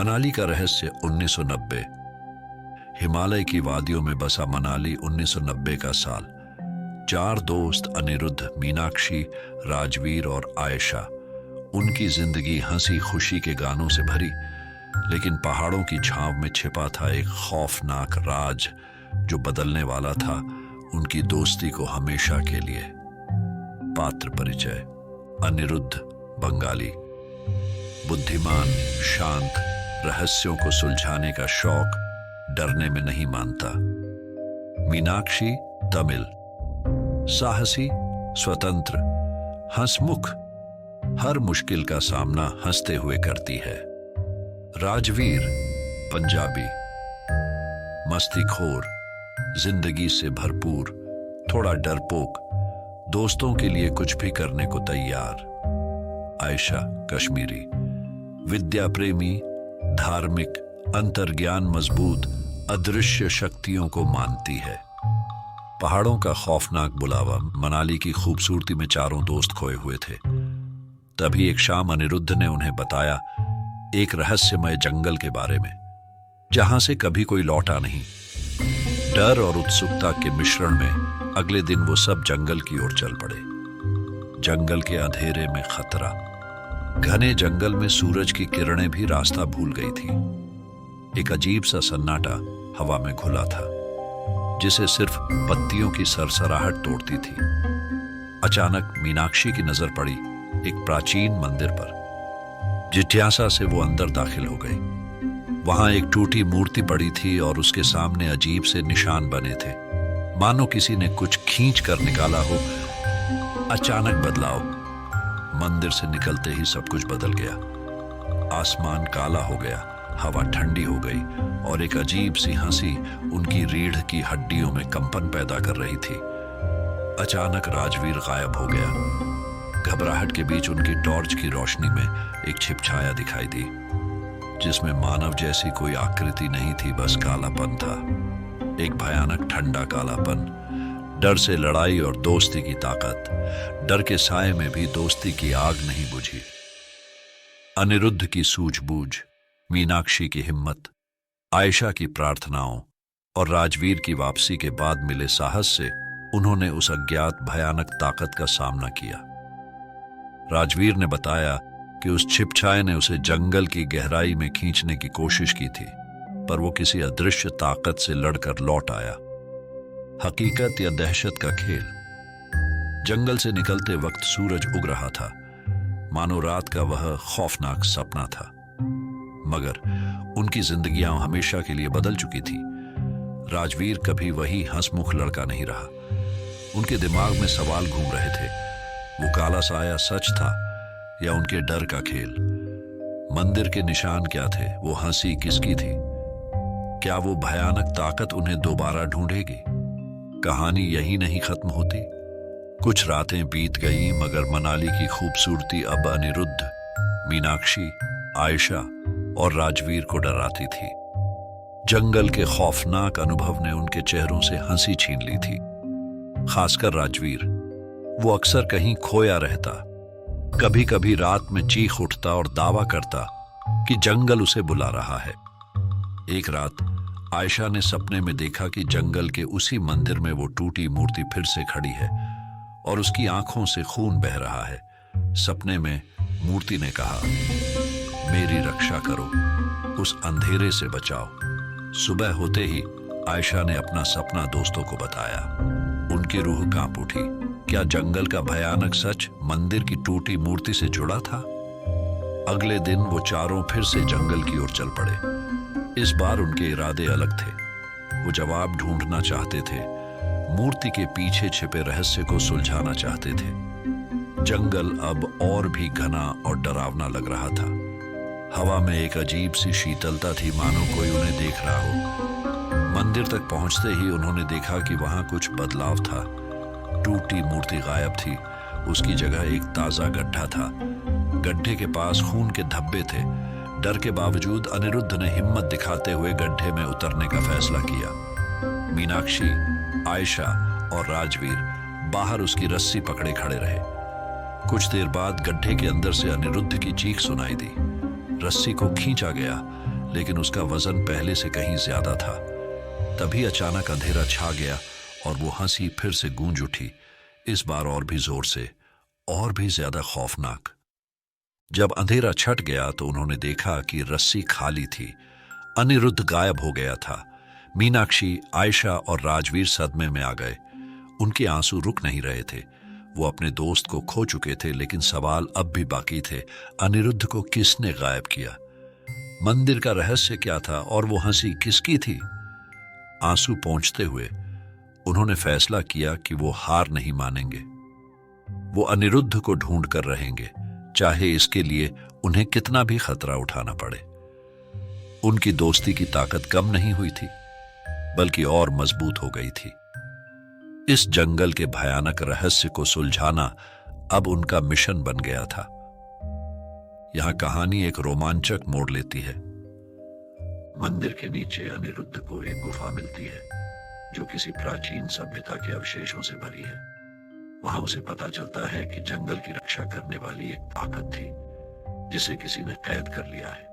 मनाली का रहस्य 1990। हिमालय की वादियों में बसा मनाली 1990 का साल। चार दोस्त अनिरुद्ध, मीनाक्षी, राजवीर और आयशा। उनकी जिंदगी हंसी खुशी के गानों से भरी, लेकिन पहाड़ों की छांव में छिपा था एक खौफनाक राज जो बदलने वाला था उनकी दोस्ती को हमेशा के लिए। पात्र परिचय। अनिरुद्ध, बंगाली, बुद्धिमान, शांत, रहस्यों को सुलझाने का शौक, डरने में नहीं मानता। मीनाक्षी, तमिल, साहसी, स्वतंत्र, हंसमुख, हर मुश्किल का सामना हंसते हुए करती है। राजवीर, पंजाबी, मस्तीखोर, जिंदगी से भरपूर, थोड़ा डरपोक, दोस्तों के लिए कुछ भी करने को तैयार। आयशा, कश्मीरी, विद्या प्रेमी, धार्मिक, अंतर्ज्ञान मजबूत, अदृश्य शक्तियों को मानती है। पहाड़ों का खौफनाक बुलावा। मनाली की खूबसूरती में चारों दोस्त खोए हुए थे। तभी एक शाम अनिरुद्ध ने उन्हें बताया एक रहस्यमय जंगल के बारे में, जहां से कभी कोई लौटा नहीं। डर और उत्सुकता के मिश्रण में अगले दिन वो सब जंगल की ओर चल पड़े। जंगल के अंधेरे में खतरा। घने जंगल में सूरज की किरणें भी रास्ता भूल गई थी। एक अजीब सा सन्नाटा हवा में घुला था, जिसे सिर्फ पत्तियों की सरसराहट तोड़ती थी। अचानक मीनाक्षी की नजर पड़ी एक प्राचीन मंदिर पर। जिज्ञासा से वो अंदर दाखिल हो गई। वहां एक टूटी मूर्ति पड़ी थी और उसके सामने अजीब से निशान बने थे, मानो किसी ने कुछ खींच कर निकाला हो। अचानक बदलाव। मंदिर से निकलते ही सब कुछ बदल गया। आसमान काला हो गया, हवा ठंडी हो गई और एक अजीब सी हंसी उनकी रीढ़ की हड्डियों में कंपन पैदा कर रही थी। अचानक राजवीर गायब हो गया। घबराहट के बीच उनकी टॉर्च की रोशनी में एक छिपछाया दिखाई दी, जिसमें मानव जैसी कोई आकृति नहीं थी, बस कालापन था। एक भयानक ठंडा कालापन। डर से लड़ाई और दोस्ती की ताकत। डर के साए में भी दोस्ती की आग नहीं बुझी। अनिरुद्ध की सूझबूझ, मीनाक्षी की हिम्मत, आयशा की प्रार्थनाओं और राजवीर की वापसी के बाद मिले साहस से उन्होंने उस अज्ञात भयानक ताकत का सामना किया। राजवीर ने बताया कि उस छिपछाए ने उसे जंगल की गहराई में खींचने की कोशिश की थी, पर वो किसी अदृश्य ताकत से लड़कर लौट आया। हकीकत या दहशत का खेल। जंगल से निकलते वक्त सूरज उग रहा था, मानो रात का वह खौफनाक सपना था। मगर उनकी जिंदगियां हमेशा के लिए बदल चुकी थी। राजवीर कभी वही हंसमुख लड़का नहीं रहा। उनके दिमाग में सवाल घूम रहे थे। वो काला साया सच था या उनके डर का खेल? मंदिर के निशान क्या थे? वो हंसी किसकी थी? क्या वो भयानक ताकत उन्हें दोबारा ढूंढेगी? कहानी यही नहीं खत्म होती। कुछ रातें बीत गईं, मगर मनाली की खूबसूरती अब अनिरुद्ध, मीनाक्षी, आयशा और राजवीर को डराती थी। जंगल के खौफनाक अनुभव ने उनके चेहरों से हंसी छीन ली थी। खासकर राजवीर। वो अक्सर कहीं खोया रहता, कभी कभी रात में चीख उठता और दावा करता कि जंगल उसे बुला रहा है। एक रात आयशा ने सपने में देखा कि जंगल के उसी मंदिर में वो टूटी मूर्ति फिर से खड़ी है और उसकी आंखों से खून बह रहा है। सपने में मूर्ति ने कहा, मेरी रक्षा करो, उस अंधेरे से बचाओ। सुबह होते ही आयशा ने अपना सपना दोस्तों को बताया। उनकी रूह कांप उठी। क्या जंगल का भयानक सच मंदिर की टूटी मूर्ति से जुड़ा था? अगले दिन वो चारों फिर से जंगल की ओर चल पड़े। इस बार उनके इरादे अलग थे। वो जवाब ढूंढना चाहते थे, मूर्ति के पीछे छिपे रहस्य को सुलझाना चाहते थे। जंगल अब और भी घना और डरावना लग रहा था। हवा में एक अजीब सी शीतलता थी, मानो कोई उन्हें देख रहा हो। मंदिर तक पहुंचते ही उन्होंने देखा कि वहां कुछ बदलाव था। टूटी मूर्ति गायब थी, उसकी जगह एक ताजा गड्ढा था। गड्ढे के पास खून के धब्बे थे। डर के बावजूद अनिरुद्ध ने हिम्मत दिखाते हुए गड्ढे में उतरने का फैसला किया। मीनाक्षी, आयशा और राजवीर बाहर उसकी रस्सी पकड़े खड़े रहे। कुछ देर बाद गड्ढे के अंदर से अनिरुद्ध की चीख सुनाई दी। रस्सी को खींचा गया, लेकिन उसका वजन पहले से कहीं ज्यादा था। तभी अचानक अंधेरा छा गया और वो हंसी फिर से गूंज उठी, इस बार और भी जोर से, और भी ज्यादा खौफनाक। जब अंधेरा छट गया तो उन्होंने देखा कि रस्सी खाली थी। अनिरुद्ध गायब हो गया था। मीनाक्षी, आयशा और राजवीर सदमे में आ गए। उनके आंसू रुक नहीं रहे थे। वो अपने दोस्त को खो चुके थे, लेकिन सवाल अब भी बाकी थे, अनिरुद्ध को किसने गायब किया? मंदिर का रहस्य क्या था और वो हंसी किसकी थी? आंसू पोंछते हुए उन्होंने फैसला किया कि वो हार नहीं मानेंगे। वो अनिरुद्ध को ढूंढ कर रहेंगे, चाहे इसके लिए उन्हें कितना भी खतरा उठाना पड़े। उनकी दोस्ती की ताकत कम नहीं हुई थी, बल्कि और मजबूत हो गई थी। इस जंगल के भयानक रहस्य को सुलझाना अब उनका मिशन बन गया था। यहां कहानी एक रोमांचक मोड़ लेती है। मंदिर के नीचे अनिरुद्ध को एक गुफा मिलती है, जो किसी प्राचीन सभ्यता के अवशेषों से भरी है। वहां उसे पता चलता है कि जंगल की रक्षा करने वाली एक ताकत थी, जिसे किसी ने कैद कर लिया है।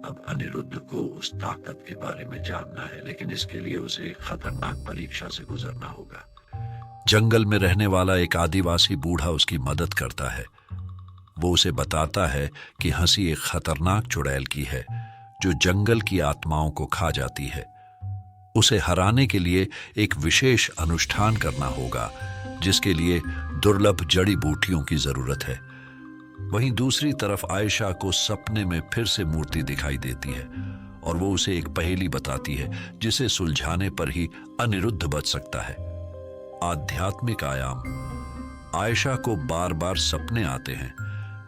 अब अनिरुद्ध को उस ताकत के बारे में जानना है, लेकिन इसके लिए उसे एक खतरनाक परीक्षा से गुजरना होगा। जंगल में रहने वाला एक आदिवासी बूढ़ा उसकी मदद करता है। वो उसे बताता है कि हंसी एक खतरनाक चुड़ैल की है, जो जंगल की आत्माओं को खा जाती है। उसे हराने के लिए एक विशेष अनुष्ठान करना होगा, जिसके लिए दुर्लभ जड़ी बूटियों की जरूरत है। वहीं दूसरी तरफ आयशा को सपने में फिर से मूर्ति दिखाई देती है और वो उसे एक पहेली बताती है, जिसे सुलझाने पर ही अनिरुद्ध बच सकता है। आध्यात्मिक आयाम। आयशा को बार बार सपने आते हैं,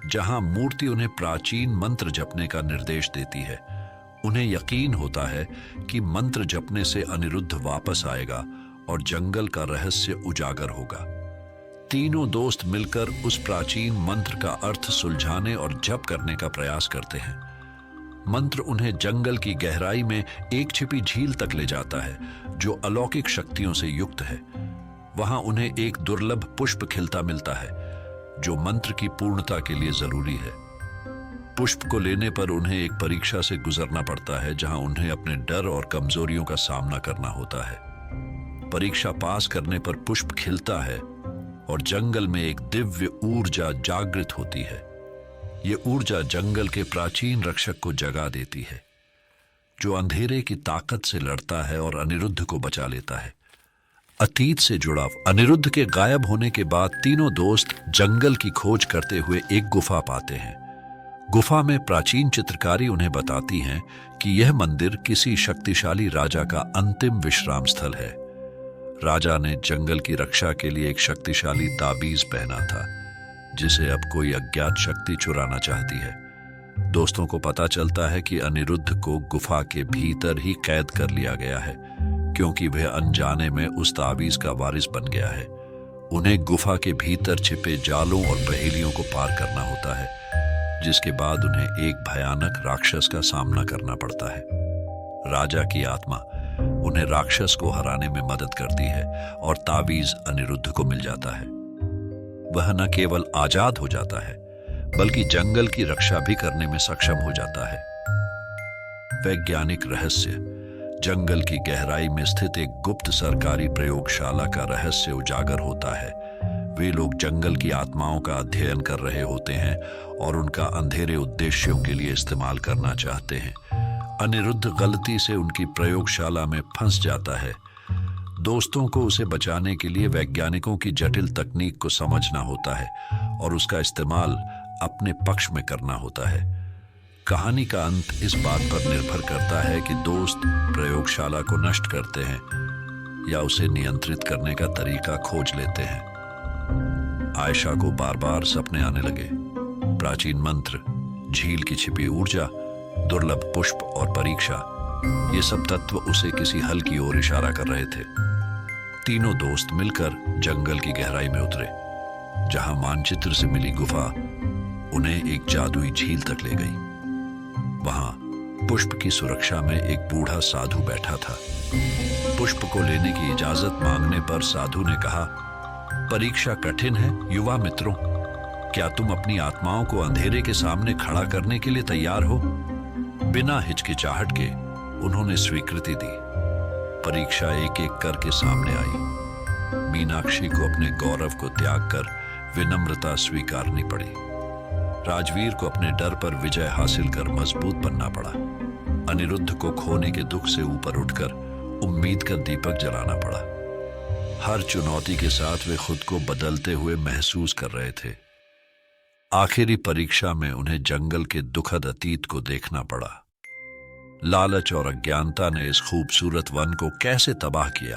जहां मूर्ति उन्हें प्राचीन मंत्र जपने का निर्देश देती है। उन्हें यकीन होता है कि मंत्र जपने से अनिरुद्ध वापस आएगा और जंगल का रहस्य उजागर होगा। तीनों दोस्त मिलकर उस प्राचीन मंत्र का अर्थ सुलझाने और जप करने का प्रयास करते हैं। मंत्र उन्हें जंगल की गहराई में एक छिपी झील तक ले जाता है, जो अलौकिक शक्तियों से युक्त है। वहां उन्हें एक दुर्लभ पुष्प खिलता मिलता है, जो मंत्र की पूर्णता के लिए जरूरी है। पुष्प को लेने पर उन्हें एक परीक्षा से गुजरना पड़ता है, जहां उन्हें अपने डर और कमजोरियों का सामना करना होता है। परीक्षा पास करने पर पुष्प खिलता है और जंगल में एक दिव्य ऊर्जा जागृत होती है। ये ऊर्जा जंगल के प्राचीन रक्षक को जगा देती है, जो अंधेरे की ताकत से लड़ता है और अनिरुद्ध को बचा लेता है। अतीत से जुड़ाव। अनिरुद्ध के गायब होने के बाद तीनों दोस्त जंगल की खोज करते हुए एक गुफा पाते हैं। गुफा में प्राचीन चित्रकारी उन्हें बताती हैं कि यह मंदिर किसी शक्तिशाली राजा का अंतिम विश्राम स्थल है। राजा ने जंगल की रक्षा के लिए एक शक्तिशाली ताबीज पहना था, जिसे अब कोई अज्ञात शक्ति चुराना चाहती है। दोस्तों को पता चलता है कि अनिरुद्ध को गुफा के भीतर ही कैद कर लिया गया है, क्योंकि वह अनजाने में उस ताबीज का वारिस बन गया है। उन्हें गुफा के भीतर छिपे जालों और पहेलियों को पार करना होता है, जिसके बाद उन्हें एक भयानक राक्षस का सामना करना पड़ता है। राजा की आत्मा उन्हें राक्षस को हराने में मदद करती है और ताबीज अनिरुद्ध को मिल जाता है। वह न केवल आजाद हो जाता है, बल्कि जंगल की रक्षा भी करने में सक्षम हो जाता है। वैज्ञानिक रहस्य। जंगल की गहराई में स्थित एक गुप्त सरकारी प्रयोगशाला का रहस्य उजागर होता है। वे लोग जंगल की आत्माओं का अध्ययन कर रहे होते हैं और उनका अंधेरे उद्देश्यों के लिए इस्तेमाल करना चाहते हैं। अनिरुद्ध गलती से उनकी प्रयोगशाला में फंस जाता है। दोस्तों को उसे बचाने के लिए वैज्ञानिकों की जटिल तकनीक को समझना होता है और उसका इस्तेमाल अपने पक्ष में करना होता है। कहानी का अंत इस बात पर निर्भर करता है कि दोस्त प्रयोगशाला को नष्ट करते हैं या उसे नियंत्रित करने का तरीका खोज लेते हैं। आयशा को बार बार सपने आने लगे। प्राचीन मंत्र, झील की छिपी ऊर्जा, दुर्लभ पुष्प और परीक्षा, ये सब तत्व उसे किसी हल की ओर इशारा कर रहे थे। तीनों दोस्त मिलकर जंगल की गहराई में उतरे, जहां मानचित्र से मिली गुफा उन्हें एक जादुई झील तक ले गई। वहां पुष्प की सुरक्षा में एक बूढ़ा साधु बैठा था। पुष्प को लेने की इजाजत मांगने पर साधु ने कहा, परीक्षा कठिन है युवा मित्रों, क्या तुम अपनी आत्माओं को अंधेरे के सामने खड़ा करने के लिए तैयार हो? बिना हिचकिचाहट के उन्होंने स्वीकृति दी। परीक्षा एक एक करके सामने आई। मीनाक्षी को अपने गौरव को त्याग कर विनम्रता स्वीकारनी पड़ी। राजवीर को अपने डर पर विजय हासिल कर मजबूत बनना पड़ा। अनिरुद्ध को खोने के दुख से ऊपर उठकर उम्मीद का दीपक जलाना पड़ा। हर चुनौती के साथ वे खुद को बदलते हुए महसूस कर रहे थे। आखिरी परीक्षा में उन्हें जंगल के दुखद अतीत को देखना पड़ा। लालच और अज्ञानता ने इस खूबसूरत वन को कैसे तबाह किया,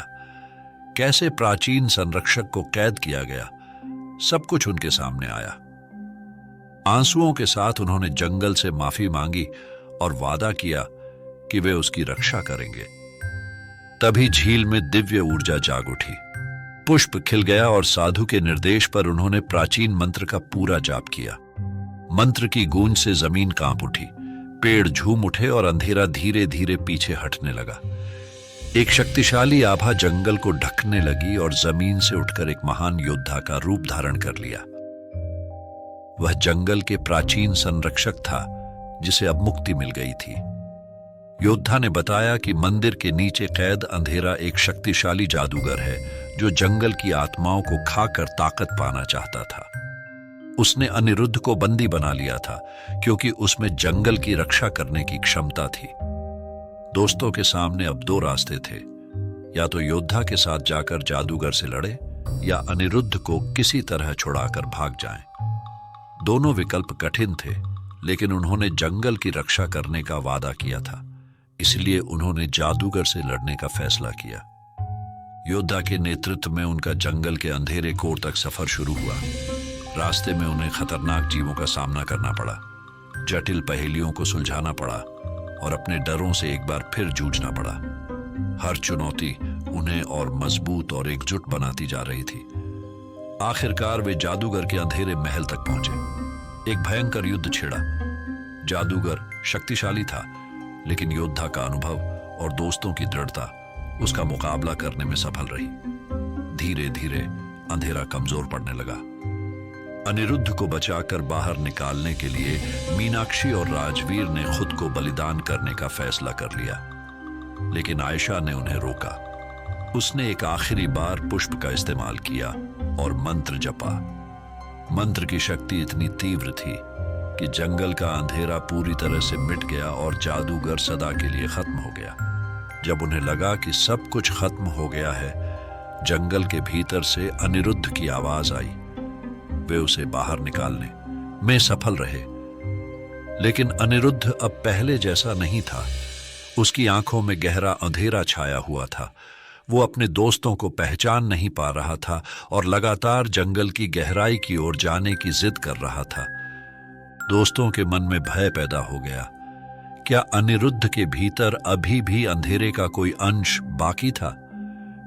कैसे प्राचीन संरक्षक को कैद किया गया, सब कुछ उनके सामने आया। आंसुओं के साथ उन्होंने जंगल से माफी मांगी और वादा किया कि वे उसकी रक्षा करेंगे। तभी झील में दिव्य ऊर्जा जाग उठी। पुष्प खिल गया और साधु के निर्देश पर उन्होंने प्राचीन मंत्र का पूरा जाप किया। मंत्र की गूंज से जमीन कांप उठी, पेड़ झूम उठे और अंधेरा धीरे धीरे पीछे हटने लगा। एक शक्तिशाली आभा जंगल को ढकने लगी और जमीन से उठकर एक महान योद्धा का रूप धारण कर लिया। वह जंगल के प्राचीन संरक्षक था जिसे अब मुक्ति मिल गई थी। योद्धा ने बताया कि मंदिर के नीचे कैद अंधेरा एक शक्तिशाली जादूगर है जो जंगल की आत्माओं को खाकर ताकत पाना चाहता था। उसने अनिरुद्ध को बंदी बना लिया था क्योंकि उसमें जंगल की रक्षा करने की क्षमता थी। दोस्तों के सामने अब दो रास्ते थे, या तो योद्धा के साथ जाकर जादूगर से लड़े या अनिरुद्ध को किसी तरह छुड़ाकर भाग जाएं। दोनों विकल्प कठिन थे, लेकिन उन्होंने जंगल की रक्षा करने का वादा किया था, इसलिए उन्होंने जादूगर से लड़ने का फैसला किया। योद्धा के नेतृत्व में उनका जंगल के अंधेरे कोर तक सफर शुरू हुआ। रास्ते में उन्हें खतरनाक जीवों का सामना करना पड़ा, जटिल पहेलियों को सुलझाना पड़ा और अपने डरों से एक बार फिर जूझना पड़ा। हर चुनौती उन्हें और मजबूत और एकजुट बनाती जा रही थी। आखिरकार वे जादूगर के अंधेरे महल तक पहुंचे। एक भयंकर युद्ध छिड़ा। जादूगर शक्तिशाली था, लेकिन योद्धा का अनुभव और दोस्तों की दृढ़ता उसका मुकाबला करने में सफल रही। धीरे धीरे अंधेरा कमजोर पड़ने लगा। अनिरुद्ध को बचाकर बाहर निकालने के लिए मीनाक्षी और राजवीर ने खुद को बलिदान करने का फैसला कर लिया, लेकिन आयशा ने उन्हें रोका। उसने एक आखिरी बार पुष्प का इस्तेमाल किया और मंत्र जपा। मंत्र की शक्ति इतनी तीव्र थी कि जंगल का अंधेरा पूरी तरह से मिट गया और जादूगर सदा के लिए खत्म हो गया। जब उन्हें लगा कि सब कुछ खत्म हो गया है, जंगल के भीतर से अनिरुद्ध की आवाज आई। वे उसे बाहर निकालने में सफल रहे, लेकिन अनिरुद्ध अब पहले जैसा नहीं था। उसकी आंखों में गहरा अंधेरा छाया हुआ था। वो अपने दोस्तों को पहचान नहीं पा रहा था और लगातार जंगल की गहराई की ओर जाने की जिद कर रहा था। दोस्तों के मन में भय पैदा हो गया। क्या अनिरुद्ध के भीतर अभी भी अंधेरे का कोई अंश बाकी था?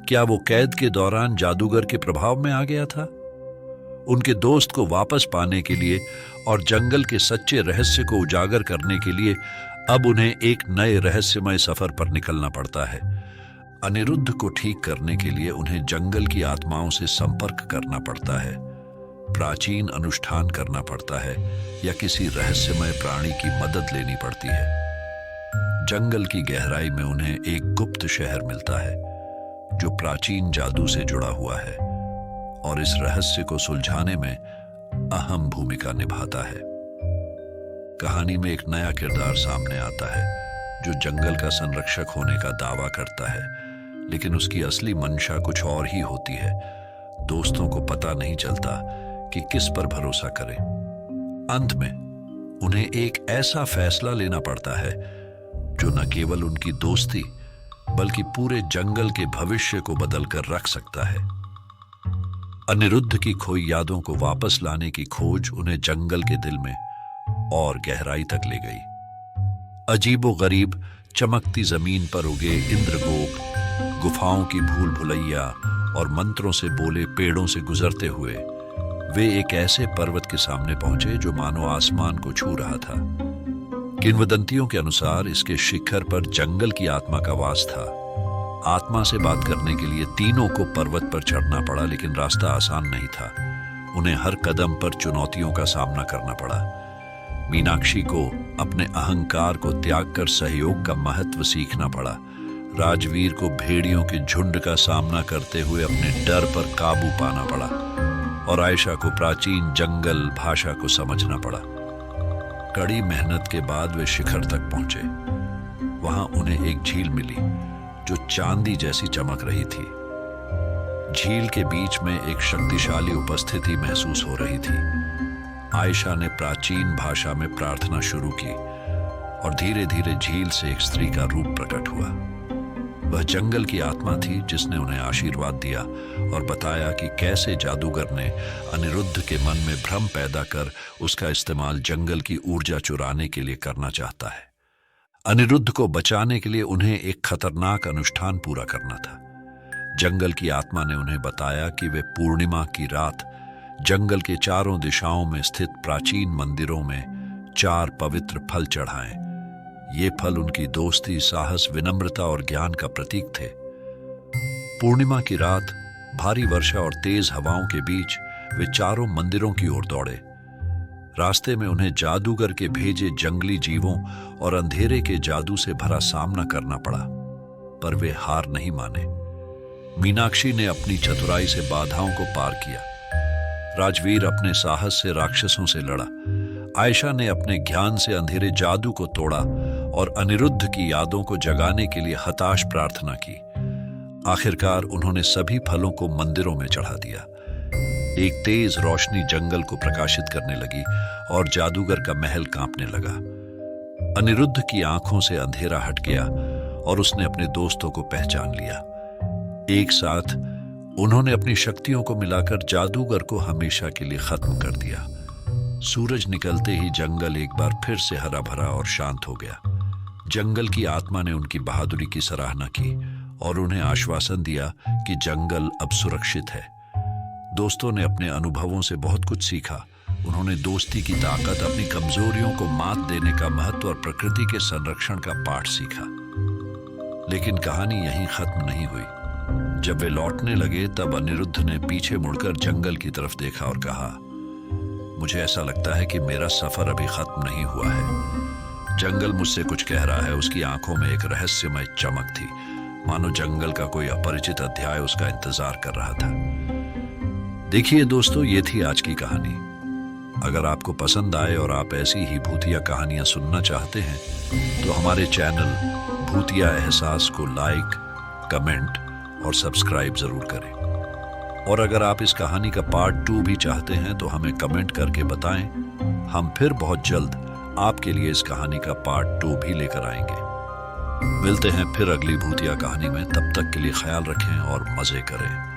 क्या वो कैद के दौरान जादूगर के प्रभाव में आ गया था? उनके दोस्त को वापस पाने के लिए और जंगल के सच्चे रहस्य को उजागर करने के लिए अब उन्हें एक नए रहस्यमय सफर पर निकलना पड़ता है। अनिरुद्ध को ठीक करने के लिए उन्हें जंगल की आत्माओं से संपर्क करना पड़ता है, प्राचीन अनुष्ठान करना पड़ता है या किसी रहस्यमय प्राणी की मदद लेनी पड़ती है। जंगल की गहराई में उन्हें एक गुप्त शहर मिलता है जो प्राचीन जादू से जुड़ा हुआ है और इस रहस्य को सुलझाने में अहम भूमिका निभाता है। कहानी में एक नया किरदार सामने आता है जो जंगल का संरक्षक होने का दावा करता है, लेकिन उसकी असली मंशा कुछ और ही होती है। दोस्तों को पता नहीं चलता कि किस पर भरोसा करें। अंत में उन्हें एक ऐसा फैसला लेना पड़ता है जो न केवल उनकी दोस्ती बल्कि पूरे जंगल के भविष्य को बदलकर रख सकता है। अनिरुद्ध की खोई यादों को वापस लाने की खोज उन्हें जंगल के दिल में और गहराई तक ले गई। अजीबोगरीब चमकती जमीन पर उगे इंद्रगोप, गुफाओं की भूल भुलैया और मंत्रों से बोले पेड़ों से गुजरते हुए वे एक ऐसे पर्वत के सामने पहुंचे जो मानो आसमान को छू रहा था। किंवदंतियों के अनुसार इसके शिखर पर जंगल की आत्मा का वास था। आत्मा से बात करने के लिए तीनों को पर्वत पर चढ़ना पड़ा, लेकिन रास्ता आसान नहीं था। उन्हें हर कदम पर चुनौतियों का सामना करना पड़ा। मीनाक्षी को अपने अहंकार को त्याग कर सहयोग का महत्व सीखना पड़ा। राजवीर को भेड़ियों के झुंड का सामना करते हुए अपने डर पर काबू पाना पड़ा और आयशा को प्राचीन जंगल भाषा को समझना पड़ा। कड़ी मेहनत के बाद वे शिखर तक पहुंचे। वहां उन्हें एक झील मिली जो चांदी जैसी चमक रही थी। झील के बीच में एक शक्तिशाली उपस्थिति महसूस हो रही थी। आयशा ने प्राचीन भाषा में प्रार्थना शुरू की और धीरे धीरे झील से एक स्त्री का रूप प्रकट हुआ। वह जंगल की आत्मा थी जिसने उन्हें आशीर्वाद दिया और बताया कि कैसे जादूगर ने अनिरुद्ध के मन में भ्रम पैदा कर उसका इस्तेमाल जंगल की ऊर्जा चुराने के लिए करना चाहता है। अनिरुद्ध को बचाने के लिए उन्हें एक खतरनाक अनुष्ठान पूरा करना था। जंगल की आत्मा ने उन्हें बताया कि वे पूर्णिमा की रात जंगल के चारों दिशाओं में स्थित प्राचीन मंदिरों में 4 पवित्र फल चढ़ाएं। ये फल उनकी दोस्ती, साहस, विनम्रता और ज्ञान का प्रतीक थे। पूर्णिमा की रात भारी वर्षा और तेज हवाओं के बीच वे चारों मंदिरों की ओर दौड़े। रास्ते में उन्हें जादूगर के भेजे जंगली जीवों और अंधेरे के जादू से भरा सामना करना पड़ा, पर वे हार नहीं माने। मीनाक्षी ने अपनी चतुराई से बाधाओं को पार किया। राजवीर अपने साहस से राक्षसों से लड़ा। आयशा ने अपने ज्ञान से अंधेरे जादू को तोड़ा और अनिरुद्ध की यादों को जगाने के लिए हताश प्रार्थना की। आखिरकार उन्होंने सभी फलों को मंदिरों में चढ़ा दिया। एक तेज रोशनी जंगल को प्रकाशित करने लगी और जादूगर का महल कांपने लगा। अनिरुद्ध की आंखों से अंधेरा हट गया और उसने अपने दोस्तों को पहचान लिया। एक साथ उन्होंने अपनी शक्तियों को मिलाकर जादूगर को हमेशा के लिए खत्म कर दिया। सूरज निकलते ही जंगल एक बार फिर से हरा भरा और शांत हो गया। जंगल की आत्मा ने उनकी बहादुरी की सराहना की और उन्हें आश्वासन दिया कि जंगल अब सुरक्षित है। दोस्तों ने अपने अनुभवों से बहुत कुछ सीखा। उन्होंने दोस्ती की ताकत, अपनी कमजोरियों को मात देने का महत्व और प्रकृति के संरक्षण का पाठ सीखा। लेकिन कहानी यहीं खत्म नहीं हुई। जब वे लौटने लगे तब अनिरुद्ध ने पीछे मुड़कर जंगल की तरफ देखा और कहा, मुझे ऐसा लगता है कि मेरा सफर अभी खत्म नहीं हुआ है। जंगल मुझसे कुछ कह रहा है। उसकी आंखों में एक रहस्यमय चमक थी, मानो जंगल का कोई अपरिचित अध्याय उसका इंतजार कर रहा था। देखिए दोस्तों, ये थी आज की कहानी। अगर आपको पसंद आए और आप ऐसी ही भूतिया कहानियां सुनना चाहते हैं तो हमारे चैनल भूतिया एहसास को लाइक, कमेंट और सब्सक्राइब जरूर करें। और अगर आप इस कहानी का पार्ट 2 भी चाहते हैं तो हमें कमेंट करके बताएं। हम फिर बहुत जल्द आपके लिए इस कहानी का पार्ट 2 भी लेकर आएंगे। मिलते हैं फिर अगली भूतिया कहानी में। तब तक के लिए ख्याल रखें और मजे करें।